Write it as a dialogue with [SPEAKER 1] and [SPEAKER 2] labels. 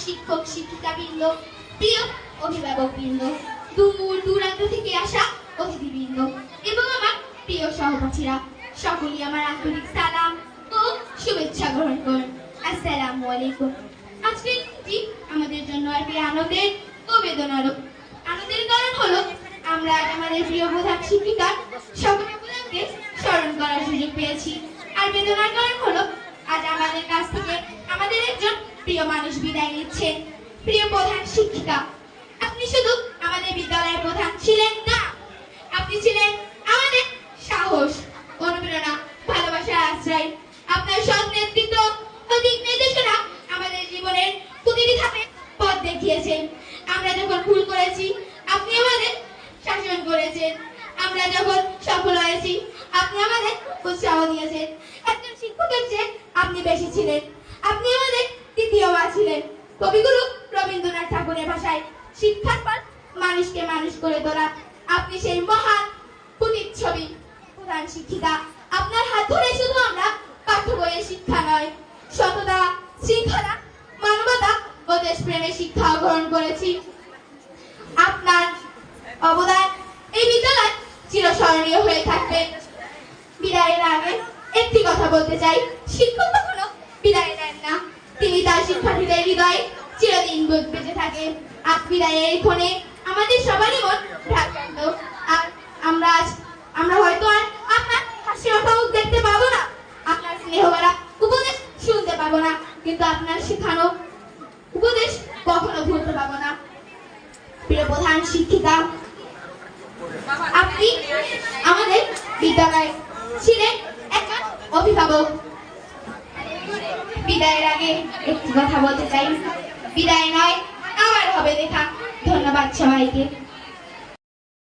[SPEAKER 1] শিক্ষক শিক্ষিকাবৃন্দ, প্রিয় অভিভাবকবৃন্দ, দূর দূরান্ত থেকে আসা অতিথিবৃন্দ এবং আমার প্রিয় সহপাঠীরা, সকলেই আমার আন্তরিক সালাম ও শুভেচ্ছা গ্রহণ করুন। আসসালামু আলাইকুম। আজকের দিনটি আমাদের জন্য একটি আনন্দের ও বেদনারও। আনন্দের কারণ হলো আমরা আজ আমাদের প্রিয় প্রধান শিক্ষিকা সকলের প্রধানকে স্মরণ করার সুযোগ পেয়েছি। আর বেদনার কারণ হলো আজ আমাদের কাছ থেকে আমাদের একজন প্রিয় মানুষ বিদায় নিচ্ছেন। প্রিয় প্রধান শিক্ষিকা, আপনি শুধু আমাদের বিদ্যালয়ের প্রধান ছিলেন না, আপনি ছিলেন আমাদের সাহস, অনুপ্রেরণা, ভালোবাসার আশ্রয়। আপনার সৎ নেতৃত্ব ও দিক নির্দেশনা আমাদের জীবনের প্রতিটি ধাপে পথ দেখিয়েছেন। আমরা যখন ভুল করেছি আপনি আমাদের শাসন করেছেন, আমরা যখন সফল হয়েছি আপনি আমাদের উৎসাহ দিয়েছেন। একজন শিক্ষকের চেয়ে আপনি বেশি ছিলেন, আপনি আমাদের তৃতীয় মা ছিলেন। কবিগুরু রবীন্দ্রনাথ ঠাকুরের ভাষায় শিক্ষার পর মানুষকে মানুষ করে তোলা, আপনি সেই মহান প্রতিচ্ছবি। প্রধান শিক্ষিকা, আপনার হাত ধরে শুধু আমরা পাঠ্য বইয়ের শিক্ষা নয়, সততা, শৃঙ্খলা, মানবতা ও দেশপ্রেমের শিক্ষা গ্রহণ করেছি। আপনার অবদান এই বিদ্যালয় চিরস্মরণীয় হয়ে থাকবে। বিদায়ের আগে একটি কথা বলতে চাই, শিক্ষক কখনো বিদায় নেন না, তিনি তার শিক্ষার্থীদের হৃদয়ে চিরদিন বেঁচে থাকে। আজ বিদায়ের এই ক্ষণে আমাদের সবারই মন ভারাক্রান্ত। আর আমরা হয়তো আর আপনার হাসি মাখা মুখ দেখতে পাবো না, আপনার স্নেহ ভরা উপদেশ শুনতে পাবো না, কিন্তু আপনার শেখানো উপদেশ কখনো ভুলতে পাবো না। প্রিয় প্রধান শিক্ষিকা, আপনি আমাদের বিদ্যালয়ে ছিলেন একজন অভিভাবক। বিদায়ের আগে একটি কথা বলতে চাই, বিদায় নয় আবার হবে দেখা। ধন্যবাদ সবাইকে।